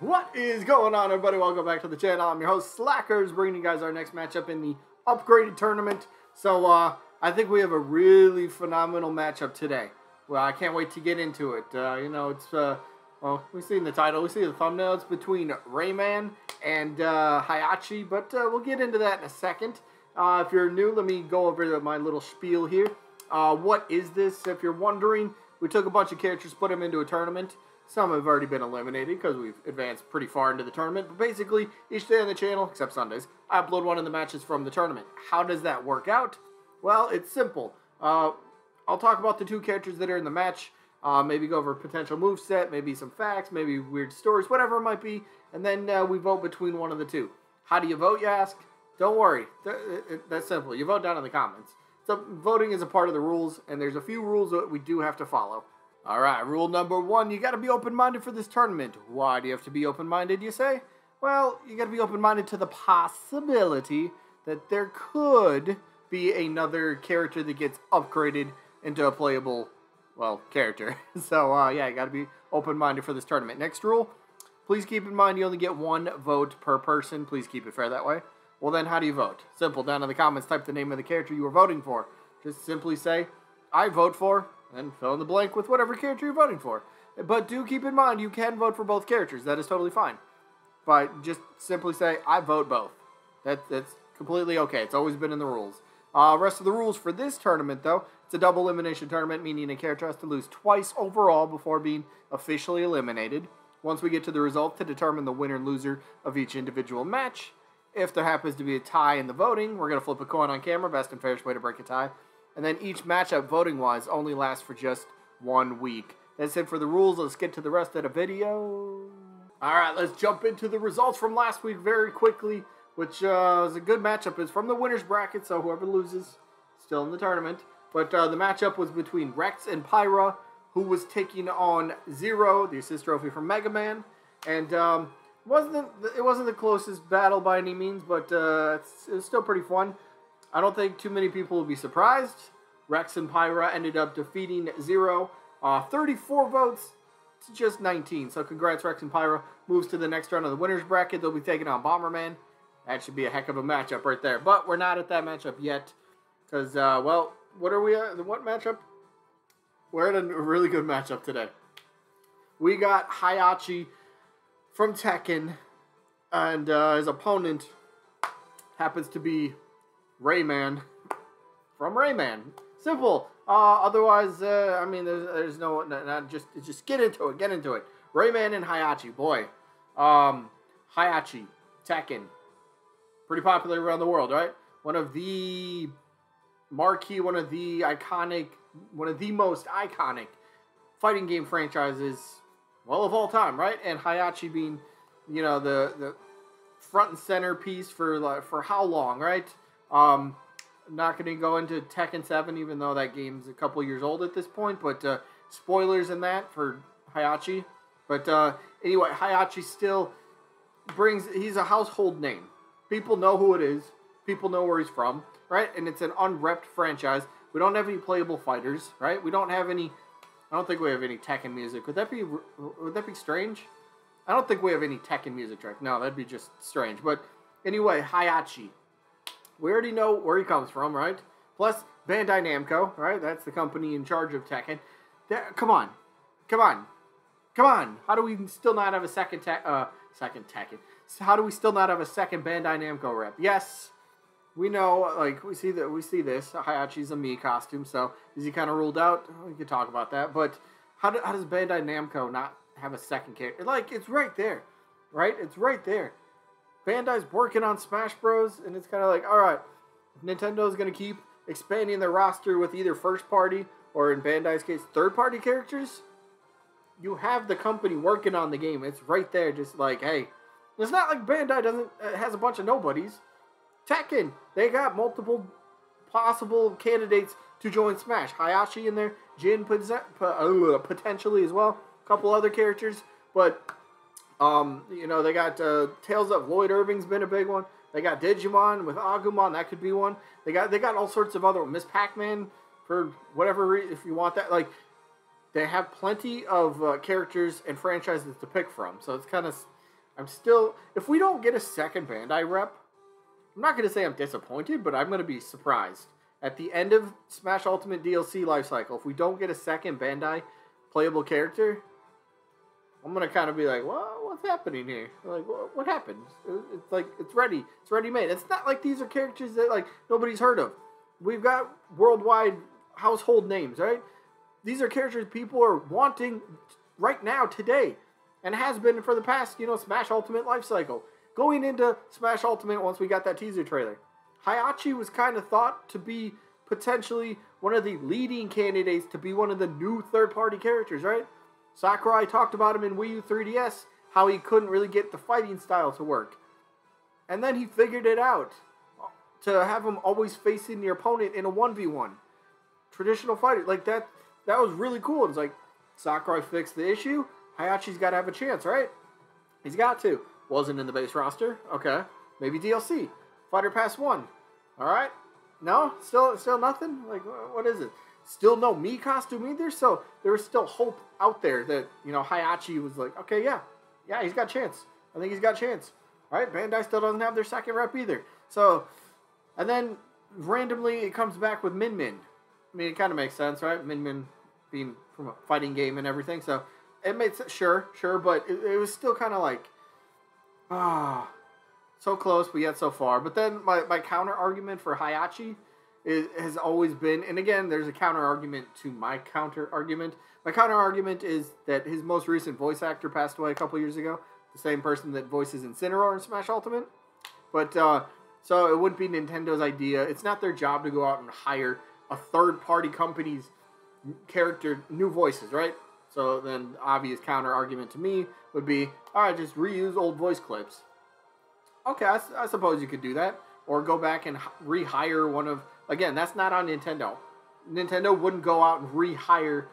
What is going on, everybody? Welcome back to the channel. I'm your host, Slackers, bringing you guys our next matchup in the upgraded tournament. So, I think we have a really phenomenal matchup today. Well, I can't wait to get into it. Well, we've seen the title, we see the thumbnail. It's between Rayman and Heihachi, but we'll get into that in a second. If you're new, let me go over my little spiel here. What is this? If you're wondering, we took a bunch of characters, put them into a tournament. Some have already been eliminated because we've advanced pretty far into the tournament. But basically, each day on the channel, except Sundays, I upload one of the matches from the tournament. How does that work out? Well, it's simple. I'll talk about the two characters that are in the match. Maybe go over potential moveset, maybe some facts, maybe weird stories, whatever it might be. And then we vote between one of the two. How do you vote, you ask? Don't worry. That's simple. You vote down in the comments. So voting is a part of the rules, and there's a few rules that we do have to follow. Alright, rule number one, you gotta be open-minded for this tournament. Why do you have to be open-minded, you say? Well, you gotta be open-minded to the possibility that there could be another character that gets upgraded into a playable, well, character. So, yeah, you gotta be open-minded for this tournament. Next rule, please keep in mind you only get one vote per person. Please keep it fair that way. Well, then how do you vote? Simple, down in the comments, type the name of the character you were voting for. Just simply say, I vote for... and fill in the blank with whatever character you're voting for. But do keep in mind, you can vote for both characters. That is totally fine. But just simply say, I vote both. That's completely okay. It's always been in the rules. Rest of the rules for this tournament, though, it's a double elimination tournament, meaning a character has to lose twice overall before being officially eliminated. Once we get to the results to determine the winner and loser of each individual match, if there happens to be a tie in the voting, we're going to flip a coin on camera, best and fairest way to break a tie. And then each matchup, voting-wise, only lasts for just 1 week. That's it for the rules. Let's get to the rest of the video. Alright, let's jump into the results from last week very quickly, which was a good matchup. It's from the winner's bracket, so whoever loses, still in the tournament. But the matchup was between Rex and Pyra, who was taking on Zero, the assist trophy from Mega Man. And it wasn't the closest battle by any means, but it was still pretty fun. I don't think too many people will be surprised. Rex and Pyra ended up defeating Zero. 34 votes to just 19. So congrats, Rex and Pyra. Moves to the next round of the winner's bracket. They'll be taking on Bomberman. That should be a heck of a matchup right there. But we're not at that matchup yet. Because, well, what are we at? What matchup? We're at a really good matchup today. We got Heihachi from Tekken. And his opponent happens to be Rayman from Rayman. Simple. Otherwise, I mean, there's no, just get into it. Get into it. Rayman and Heihachi, boy. Heihachi, Tekken, pretty popular around the world, right? One of the marquee, one of the most iconic fighting game franchises, well, of all time, right? And Heihachi being, you know, the front and center piece for how long, right? Not going to go into Tekken 7, even though that game's a couple years old at this point, but spoilers in that for Heihachi. But anyway, Heihachi still he's a household name. People know who it is. People know where he's from, right? And it's an unrepped franchise. We don't have any playable fighters, right? We don't have any, I don't think we have any Tekken music. Would that be strange? I don't think we have any Tekken music track. No, that'd be just strange. But anyway, Heihachi. We already know where he comes from, right? Plus, Bandai Namco, right? That's the company in charge of Tekken. Come on. How do we still not have a second Tekken? How do we still not have a second Bandai Namco rep? Yes, we know, like, we see this. Heihachi's a Mii costume, so is he kind of ruled out? We could talk about that. But how does Bandai Namco not have a second character? Like, it's right there, right? It's right there. Bandai's working on Smash Bros. And it's kind of like, alright, Nintendo's going to keep expanding their roster with either first party or, in Bandai's case, third party characters. You have the company working on the game. It's right there, just like, hey. It's not like Bandai has a bunch of nobodies. Tekken, they got multiple possible candidates to join Smash. Heihachi in there, Jin potentially as well. A couple other characters, but... you know, they got Tales of Lloyd Irving's been a big one. They got Digimon with Agumon, that could be one. They got all sorts of other, Miss Pac-Man for whatever reason, if you want that. Like, they have plenty of characters and franchises to pick from. So it's kind of, I'm still, if we don't get a second Bandai rep, I'm not going to say I'm disappointed, but I'm going to be surprised. At the end of Smash Ultimate DLC lifecycle, if we don't get a second Bandai playable character, I'm going to kind of be like, well, what's happening here? Like, what happened? It's like, it's ready. It's ready-made. It's not like these are characters that, like, nobody's heard of. We've got worldwide household names, right? These are characters people are wanting right now, today. And has been for the past, Smash Ultimate lifecycle. Going into Smash Ultimate once we got that teaser trailer. Heihachi was kind of thought to be potentially one of the leading candidates to be one of the new third-party characters, right? Sakurai talked about him in Wii U 3DS, how he couldn't really get the fighting style to work. And then he figured it out. To have him always facing the opponent in a 1v1. Traditional fighter. Like, that was really cool. It's like, Sakurai fixed the issue. Heihachi's got to have a chance, right? He's got to. Wasn't in the base roster. Okay. Maybe DLC. Fighter Pass 1. Alright. No? Still nothing? Like, what is it? Still no Mii costume either? So, there was still hope out there that, Heihachi was like, okay, yeah, he's got a chance. I think he's got a chance. Alright, Bandai still doesn't have their second rep either. So, and then, randomly, it comes back with Min Min. I mean, it kind of makes sense, right? Min Min being from a fighting game and everything, so it made sense, sure, but it was still kind of like, so close, but yet so far. But then my counter argument for Heihachi has always been, and again, there's a counter argument to my counter argument. My counter argument is that his most recent voice actor passed away a couple years ago, the same person that voices Incineroar in Smash Ultimate. But so it wouldn't be Nintendo's idea. It's not their job to go out and hire a third-party company's character, new voices, right? So then the obvious counter argument to me would be, all right, just reuse old voice clips. Okay, I suppose you could do that. Or go back and rehire one of, again, that's not on Nintendo. Nintendo wouldn't go out and rehire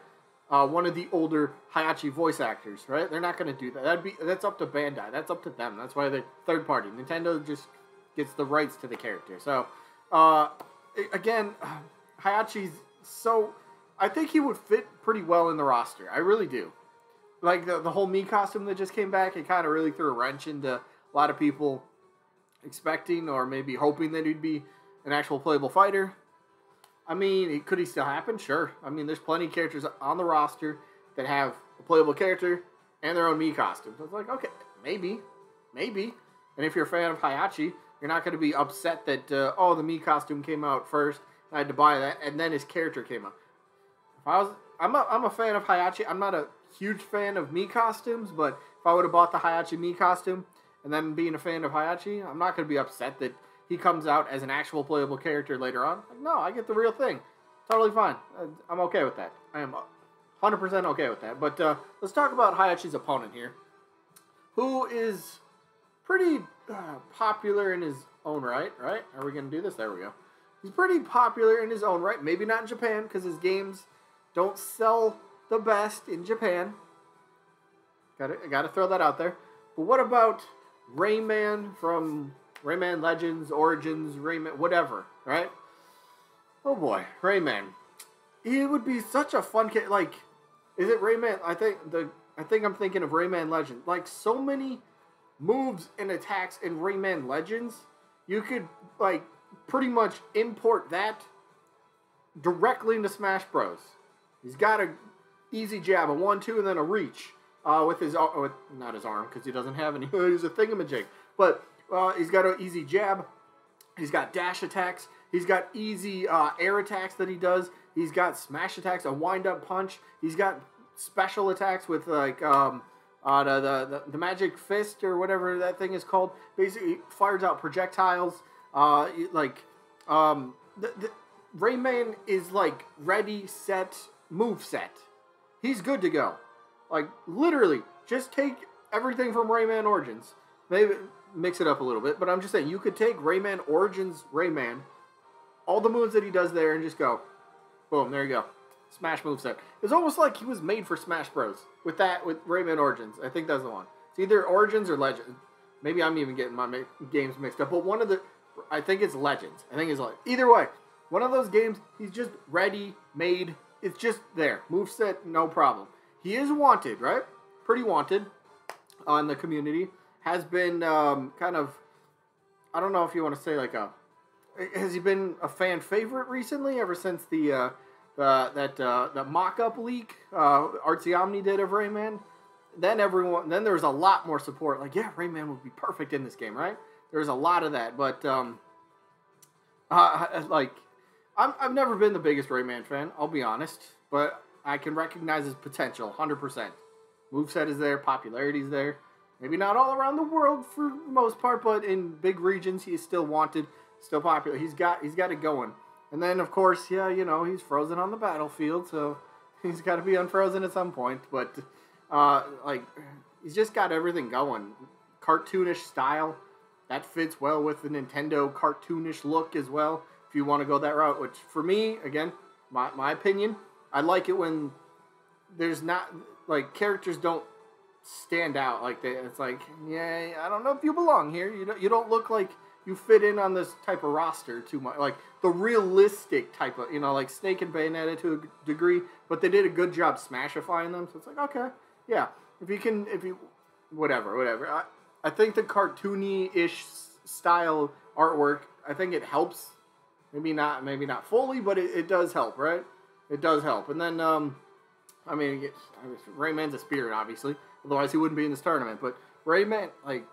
one of the older Heihachi voice actors, right? They're not going to do that. That's up to Bandai. That's up to them. That's why they're third party. Nintendo just gets the rights to the character. So, again, Heihachi's so... I think he would fit pretty well in the roster. I really do. Like, the whole Mii costume that just came back, it kind of really threw a wrench into a lot of people expecting or maybe hoping that he'd be an actual playable fighter. I mean, could he still happen? Sure. I mean, there's plenty of characters on the roster that have a playable character and their own Mii costume. So it's like, okay, maybe. And if you're a fan of Heihachi, you're not going to be upset that, the Mii costume came out first, I had to buy that, and then his character came out. I'm a fan of Heihachi. I'm not a huge fan of Mii costumes, but if I would have bought the Heihachi Mii costume and then being a fan of Heihachi, I'm not going to be upset that he comes out as an actual playable character later on. Like, no, I get the real thing. Totally fine. I'm okay with that. I am 100% okay with that. But let's talk about Heihachi's opponent here, who is pretty popular in his own right? Are we going to do this? There we go. He's pretty popular in his own right. Maybe not in Japan, because his games don't sell the best in Japan. Gotta throw that out there. But what about Rayman from Rayman Legends, Origins, Rayman, whatever, right? Oh boy, Rayman. It would be such a fun kid. Like, is it Rayman? I think I'm thinking of Rayman Legends. Like, so many moves and attacks in Rayman Legends, you could, like, pretty much import that directly into Smash Bros. He's got a easy jab, a 1-2, and then a reach with his not his arm, because he doesn't have any. He's a thingamajig, but he's got an easy jab. He's got dash attacks. He's got easy air attacks that he does. He's got smash attacks, a wind-up punch. He's got special attacks with like the magic fist or whatever that thing is called. Basically, fires out projectiles. Rayman is like ready, set, move set. He's good to go. Like, literally, just take everything from Rayman Origins. Maybe mix it up a little bit, but I'm just saying, you could take Rayman Origins Rayman, all the moves that he does there, and just go, boom, there you go. Smash moveset. It's almost like he was made for Smash Bros. With Rayman Origins. I think that's the one. It's either Origins or Legends. Maybe I'm even getting my games mixed up, but I think it's Legends. Either way, one of those games, he's just ready, made. It's just there. Moveset, no problem. He is wanted, right? Pretty wanted on the community. has been kind of, I don't know if you want to say like has he been a fan favorite recently? Ever since the mock-up leak Artsy Omni did of Rayman, then there was a lot more support. Like, yeah, Rayman would be perfect in this game, right? There's a lot of that, but like, I've never been the biggest Rayman fan, I'll be honest, but I can recognize his potential, 100%. Moveset is there, popularity is there. Maybe not all around the world for the most part, but in big regions, he is still wanted, still popular. He's got it going. And then, of course, yeah, you know, he's frozen on the battlefield, so he's got to be unfrozen at some point. But, like, he's just got everything going. Cartoonish style, that fits well with the Nintendo cartoonish look as well, if you want to go that route. Which, for me, again, my opinion, I like it when there's not, like, characters don't stand out like that. It's like, yeah, I don't know if you belong here. You don't look like you fit in on this type of roster too much. Like the realistic type of, you know, like Snake and Bayonetta to a degree, but they did a good job smashifying them. So it's like, okay, yeah, whatever. I think the cartoony-ish style artwork, I think it helps. Maybe not fully, but it does help, right? It does help. And then, I mean, Rayman's a spirit, obviously. Otherwise, he wouldn't be in this tournament. But Rayman, like,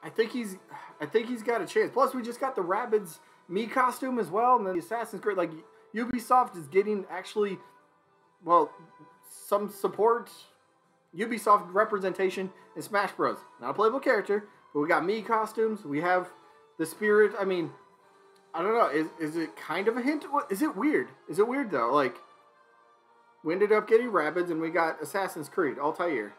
I think he's got a chance. Plus, we just got the Rabbids Mii costume as well, and then the Assassin's Creed. Like, Ubisoft is getting actually, well, some support. Ubisoft representation in Smash Bros. Not a playable character, but we got Mii costumes. We have the spirit. I mean, I don't know. Is it kind of a hint? Is it weird? Is it weird though? Like, we ended up getting Rabbids, and we got Assassin's Creed, Altair.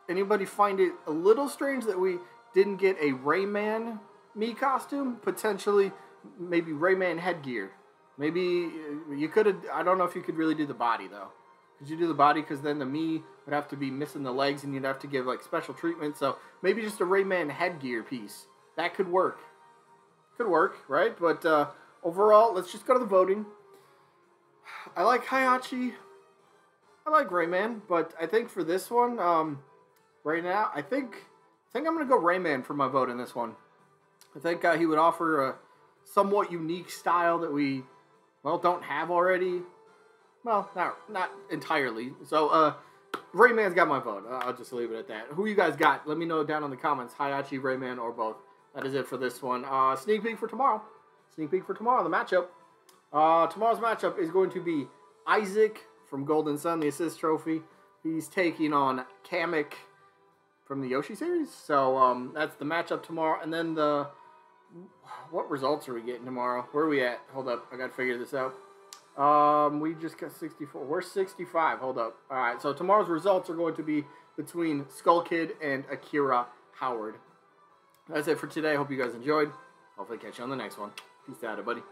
Anybody find it a little strange that we didn't get a Rayman Mii costume? Potentially, maybe Rayman headgear. Maybe you could have, I don't know if you could really do the body, though. Could you do the body? Because then the Mii would have to be missing the legs, and you'd have to give, like, special treatment. So, maybe just a Rayman headgear piece. That could work. Could work, right? But, overall, let's just go to the voting. I like Heihachi. I like Rayman, but I think for this one, right now, I think I'm going to go Rayman for my vote in this one. I think he would offer a somewhat unique style that we, well, don't have already. Well, not entirely. So, Rayman's got my vote. I'll just leave it at that. Who you guys got? Let me know down in the comments. Heihachi, Rayman, or both. That is it for this one. Sneak peek for tomorrow. The matchup. Tomorrow's matchup is going to be Isaac from Golden Sun, the assist trophy. He's taking on Kamek from the Yoshi series. So that's the matchup tomorrow. And then what results are we getting tomorrow? Where are we at? Hold up. I got to figure this out. We just got 64. We're 65. Hold up. All right. So tomorrow's results are going to be between Skull Kid and Akira Howard. That's it for today. Hope you guys enjoyed. Hopefully catch you on the next one. Peace out, everybody.